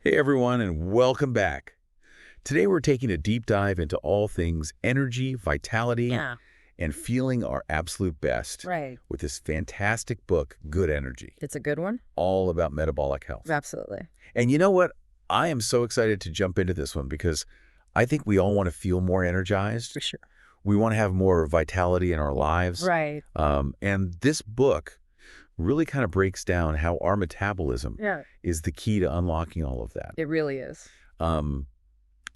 Hey everyone, and welcome back. Today we're taking a deep dive into all things energy, vitality, Yeah, and feeling our absolute best right. with this fantastic book, Good Energy, It's a good one? all about metabolic health. Absolutely. And you know what? I am so excited to jump into this one because I think we all want to feel more energized. For sure. We want to have more vitality in our lives. Right. And this book really kind of breaks down how our metabolism Yeah, is the key to unlocking all of that. it really is. Um,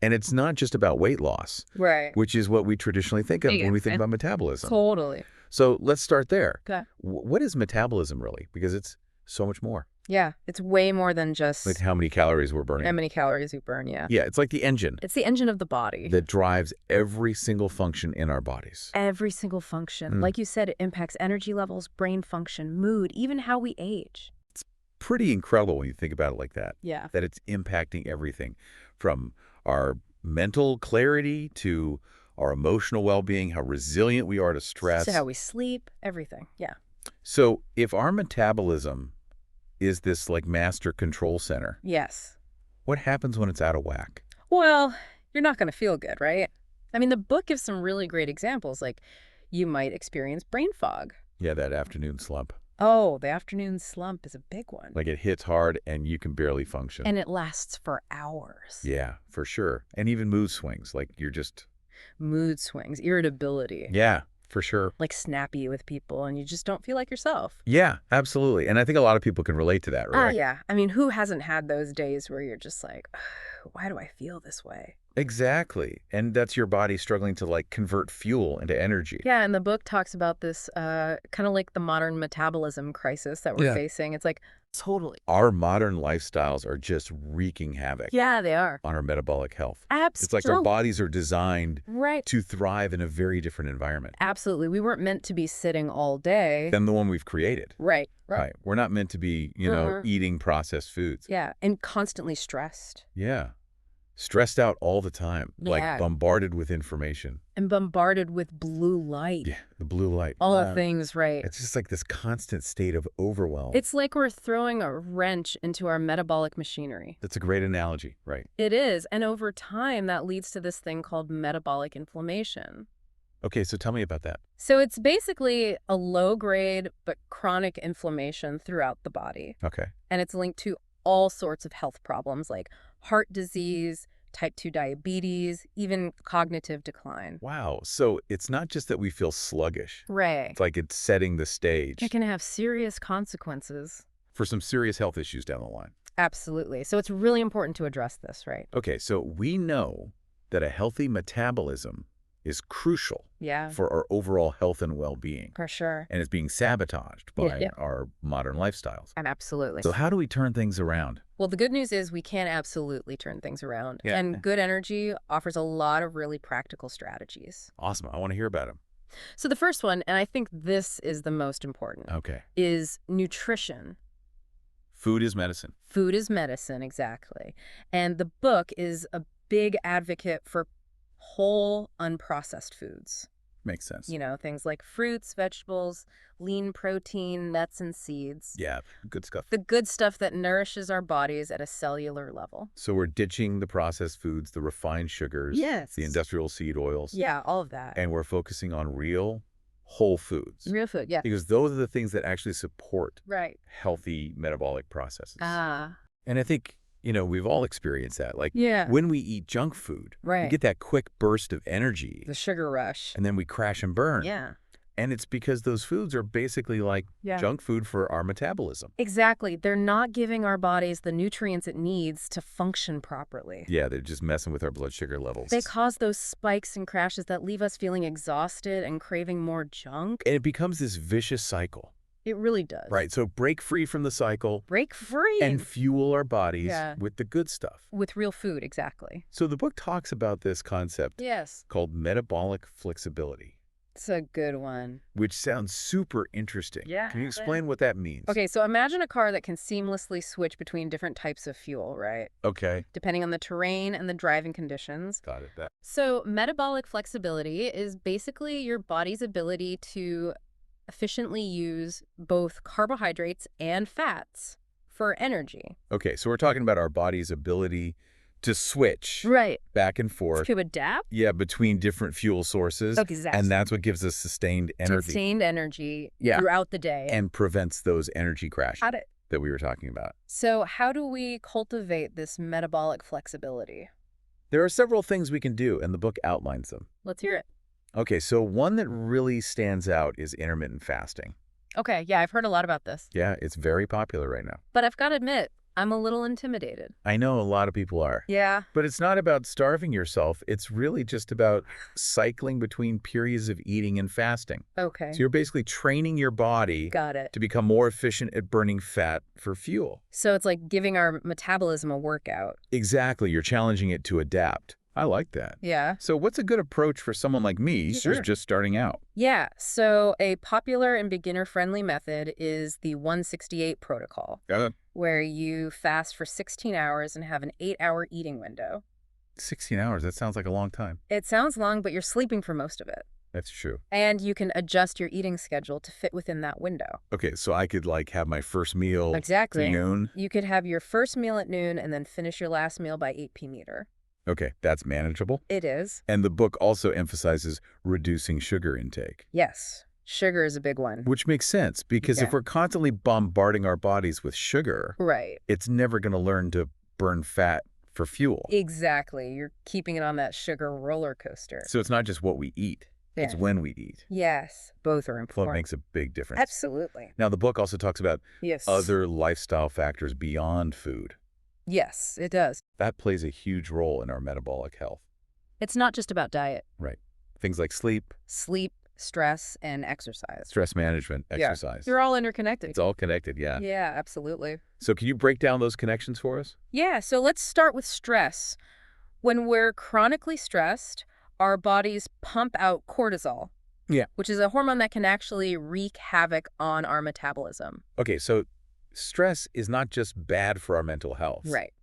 And it's not just about weight loss, Right. which is what we traditionally think of Yeah, when we think and about metabolism. totally. So let's start there. Okay. What is metabolism really? Because it's so much more. Yeah, it's way more than Like just how many calories we're how burning. many calories you burn, yeah. Yeah, it's like the engine It's the engine of the body. that drives every single function in our bodies. Every single function. Mm. Like you said, it impacts energy levels, brain function, mood, even how we age. Pretty incredible when you think about it like that, Yeah. that it's impacting everything from our mental clarity to our emotional well-being, how resilient we are to stress. So how we sleep, everything. Yeah. So if our metabolism is this like master control center, Yes. what happens when it's out of whack? Well, you're not going to feel good, right? I mean, the book gives some really great examples, like you might experience brain fog. Yeah, that afternoon slump. Oh, the afternoon slump is a big one. Like it hits hard and you can barely function. And it lasts for hours. Yeah, for sure. And even mood swings, like you're just, Mood swings, irritability, yeah, for sure. like snappy with people, and you just don't feel like yourself. Yeah, absolutely. And I think a lot of people can relate to that, right? Yeah. I mean, who hasn't had those days where you're just like, why do I feel this way? Exactly. And that's your body struggling to like convert fuel into energy. Yeah, and the book talks about this kind of like the modern metabolism crisis that we're Yeah. facing. It's like, totally. Our modern lifestyles are just wreaking havoc Yeah, they are. on our metabolic health. Absolutely. It's like our bodies are designed Right. to thrive in a very different environment Absolutely. We weren't meant to be sitting all day. than the one we've created. Right. Right. We're not meant to be, eating processed foods. Yeah, and constantly stressed. Yeah. Stressed out all the time, Yeah. like bombarded with information. And bombarded with blue light. Yeah, the blue light. All the things, right. It's just like this constant state of overwhelm. It's like we're throwing a wrench into our metabolic machinery. That's a great analogy, right? It is, and over time, that leads to this thing called metabolic inflammation. Okay, so tell me about that. So it's basically a low-grade but chronic inflammation throughout the body, Okay. and it's linked to all sorts of health problems like heart disease, type 2 diabetes, even cognitive decline. Wow. So it's not just that we feel sluggish. Right. It's like it's setting the stage It can have serious consequences. for some serious health issues down the line. Absolutely. So it's really important to address this, right? Okay, so we know that a healthy metabolism is crucial Yeah, for our overall health and well-being, for sure. and it's being sabotaged by Yeah. our modern lifestyles. And absolutely. So how do we turn things around? Well, the good news is we can absolutely turn things around. Yeah. And Good Energy offers a lot of really practical strategies. Awesome. I want to hear about them. So the first one, and I think this is the most important, Okay. is nutrition. Food is medicine. Food is medicine, exactly. And the book is a big advocate for whole, unprocessed foods. Makes sense. You know, things like fruits, vegetables, lean protein, nuts, and seeds. Yeah, good stuff. The good stuff that nourishes our bodies at a cellular level. So we're ditching the processed foods, the refined sugars, Yes. the industrial seed oils, Yeah, all of that. and we're focusing on real, whole foods. Real food, yeah. Because those are the things that actually support Right. healthy metabolic processes. Ah. And I think, we've all experienced that. Like Yeah. when we eat junk food, we Right. get that quick burst of energy The sugar rush. and then we crash and burn. Yeah. And it's because those foods are basically like Yeah. junk food for our metabolism. Exactly. They're not giving our bodies the nutrients it needs to function properly. Yeah, they're just messing with our blood sugar levels. They cause those spikes and crashes that leave us feeling exhausted and craving more junk. And it becomes this vicious cycle. It really does. Right, so break free from the cycle Break free. and fuel our bodies Yeah. with the good stuff. With real food, exactly. So the book talks about this concept Yes. called metabolic flexibility, It's a good one. which sounds super interesting. Yeah. Can you explain what that means? Okay, so imagine a car that can seamlessly switch between different types of fuel, right? Okay, Depending on the terrain and the driving conditions. got it. So metabolic flexibility is basically your body's ability to efficiently use both carbohydrates and fats for energy. Okay, so we're talking about our body's ability to switch Right. back and forth, To adapt? yeah, between different fuel sources, and Exactly. that's what gives us sustained energy. Sustained energy Yeah. throughout the day. And prevents those energy crashes How to... that we were talking about. So how do we cultivate this metabolic flexibility? There are several things we can do, and the book outlines them. Let's hear it. Okay, so one that really stands out is intermittent fasting. Okay, yeah, I've heard a lot about this. Yeah, it's very popular right now. But I've got to admit, I'm a little intimidated. I know a lot of people are. Yeah. But it's not about starving yourself. It's really just about cycling between periods of eating and fasting. Okay. So you're basically training your body Got it. to become more efficient at burning fat for fuel. So it's like giving our metabolism a workout. Exactly. You're challenging it to adapt. I like that. Yeah. So what's a good approach for someone like me Sure. who's just starting out? Yeah, so a popular and beginner-friendly method is the 168 protocol, where you fast for 16 hours and have an 8-hour eating window. 16 hours, that sounds like a long time. It sounds long, but you're sleeping for most of it. That's true. And you can adjust your eating schedule to fit within that window. Okay, so I could like have my first meal Exactly. at noon. You could have your first meal at noon and then finish your last meal by 8 p.m. Okay, that's manageable. It is. And the book also emphasizes reducing sugar intake. Yes. Sugar is a big one. Which makes sense, because Yeah. if we're constantly bombarding our bodies with sugar, Right. it's never going to learn to burn fat for fuel. Exactly. You're keeping it on that sugar roller coaster. So it's not just what we eat, it's Yeah. when we eat. Yes. Both are Well, it important. makes a big difference. Absolutely. Now, the book also talks about Yes. other lifestyle factors beyond food. Yes, it does. That plays a huge role in our metabolic health. It's not just about diet. Right. Things like sleep, Sleep, stress, and exercise. stress management, Yeah. exercise. You're all interconnected. It's all connected, yeah. Yeah, absolutely. So can you break down those connections for us? Yeah, so let's start with stress. When we're chronically stressed, our bodies pump out cortisol. Yeah. Which is a hormone that can actually wreak havoc on our metabolism. Okay, so stress is not just bad for our mental health. Right.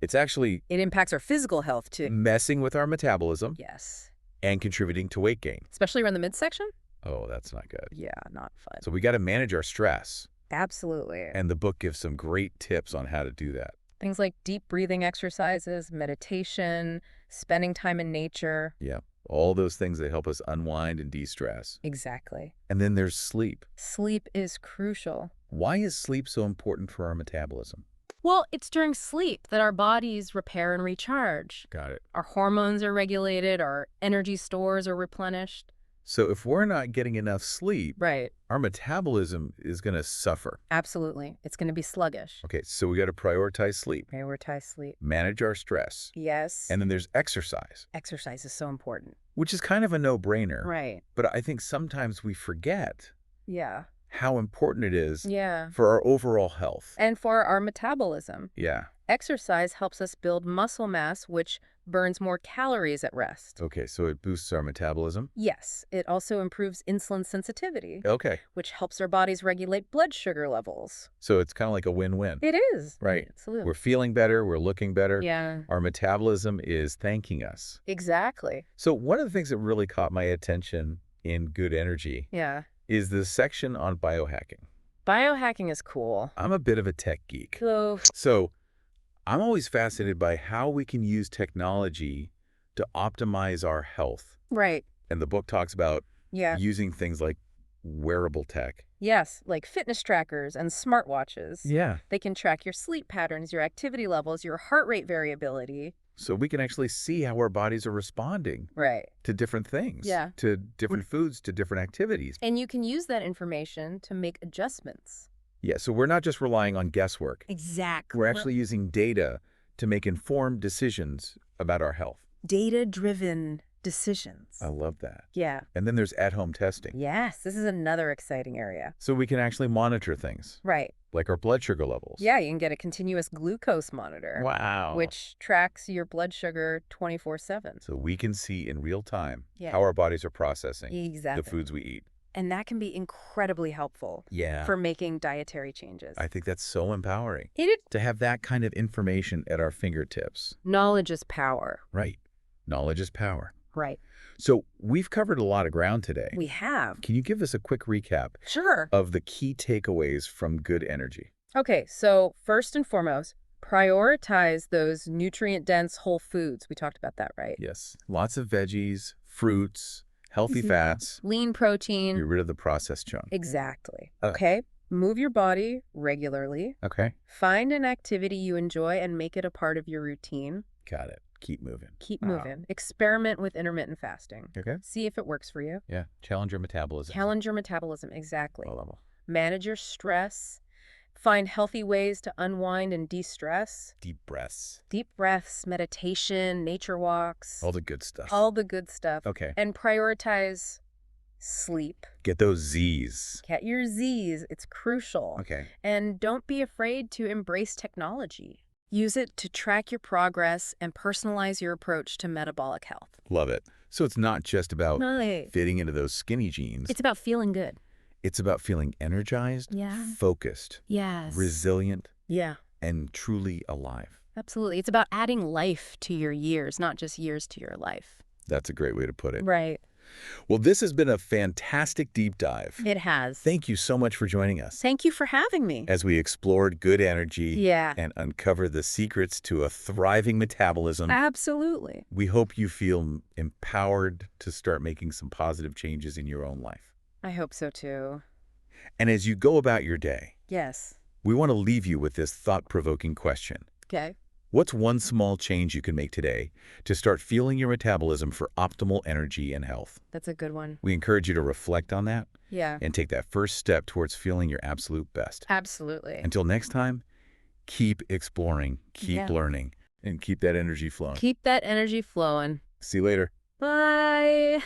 It's actually It impacts our physical health too. messing with our metabolism Yes. and contributing to weight gain. Especially around the midsection? Oh, that's not good. Yeah, not fun. So we got to manage our stress. Absolutely. And the book gives some great tips on how to do that. Things like deep breathing exercises, meditation, spending time in nature. Yeah, all those things that help us unwind and de-stress. Exactly. And then there's sleep. Sleep is crucial. Why is sleep so important for our metabolism? Well, it's during sleep that our bodies repair and recharge. Got it. Our hormones are regulated, our energy stores are replenished. So if we're not getting enough sleep, Right. our metabolism is going to suffer. Absolutely. It's going to be sluggish. Okay, so we got to prioritize sleep, Prioritize sleep. manage our stress, Yes. and then there's exercise, Exercise is so important. which is kind of a no-brainer. Right. But I think sometimes we forget Yeah. how important it is Yeah. for our overall health. And for our metabolism. Yeah. Exercise helps us build muscle mass, which burns more calories at rest. Okay, so it boosts our metabolism. Yes, it also improves insulin sensitivity, Okay, which helps our bodies regulate blood sugar levels. so it's kind of like a win-win. It is. Right. Absolutely. We're feeling better, we're looking better. Yeah, Our metabolism is thanking us. exactly. So one of the things that really caught my attention in Good Energy Yeah. is the section on biohacking. Biohacking is cool. I'm a bit of a tech geek. So I'm always fascinated by how we can use technology to optimize our health. Right. And the book talks about Yeah. using things like wearable tech. Yes, like fitness trackers and smartwatches. Yeah. They can track your sleep patterns, your activity levels, your heart rate variability. So we can actually see how our bodies are responding Right. to different things. Yeah. To different foods, to different activities. And you can use that information to make adjustments. Yeah, so we're not just relying on guesswork. Exactly. We're actually using data to make informed decisions about our health. Data-driven decisions. I love that. Yeah. And then there's at-home testing. Yes, this is another exciting area. So we can actually monitor things, Right. like our blood sugar levels. Yeah, you can get a continuous glucose monitor, Wow. which tracks your blood sugar 24/7. So we can see in real time Yeah. how our bodies are processing Exactly. the foods we eat. And that can be incredibly helpful Yeah. for making dietary changes. I think that's so empowering It is. to have that kind of information at our fingertips. Knowledge is power. Right. Knowledge is power. Right. So we've covered a lot of ground today. We have. Can you give us a quick recap Sure. of the key takeaways from Good Energy? Okay, so first and foremost, prioritize those nutrient-dense whole foods. We talked about that, right? Yes. Lots of veggies, fruits, healthy Mhm. fats. Lean protein. Get rid of the processed junk. Exactly. Okay. Okay? Move your body regularly. Okay. Find an activity you enjoy and make it a part of your routine. Got it. Keep moving. Keep moving. Experiment with intermittent fasting. Okay. See if it works for you. Yeah. Challenge your metabolism. Challenge your metabolism, exactly. Low level. Manage your stress. Find healthy ways to unwind and de-stress. Deep breaths. Deep breaths, meditation, nature walks. All the good stuff. All the good stuff. Okay. And prioritize sleep. Get those Z's. Get your Z's. It's crucial. Okay. And don't be afraid to embrace technology. Use it to track your progress and personalize your approach to metabolic health. Love it. So it's not just about Right. fitting into those skinny jeans. It's about feeling good. It's about feeling energized, focused, Yes. resilient, Yeah. and truly alive. Absolutely. It's about adding life to your years, not just years to your life. That's a great way to put it. Right. Well, this has been a fantastic deep dive. It has. Thank you so much for joining us Thank you for having me. as we explored good energy Yeah. and uncovered the secrets to a thriving metabolism. Absolutely. We hope you feel empowered to start making some positive changes in your own life. I hope so too. And as you go about your day, Yes. we want to leave you with this thought-provoking question. Okay. What's one small change you can make today to start fueling your metabolism for optimal energy and health? That's a good one. We encourage you to reflect on that Yeah. and take that first step towards feeling your absolute best. Absolutely. Until next time, keep exploring, keep Yeah. learning, and keep that energy flowing. Keep that energy flowing. See you later. Bye.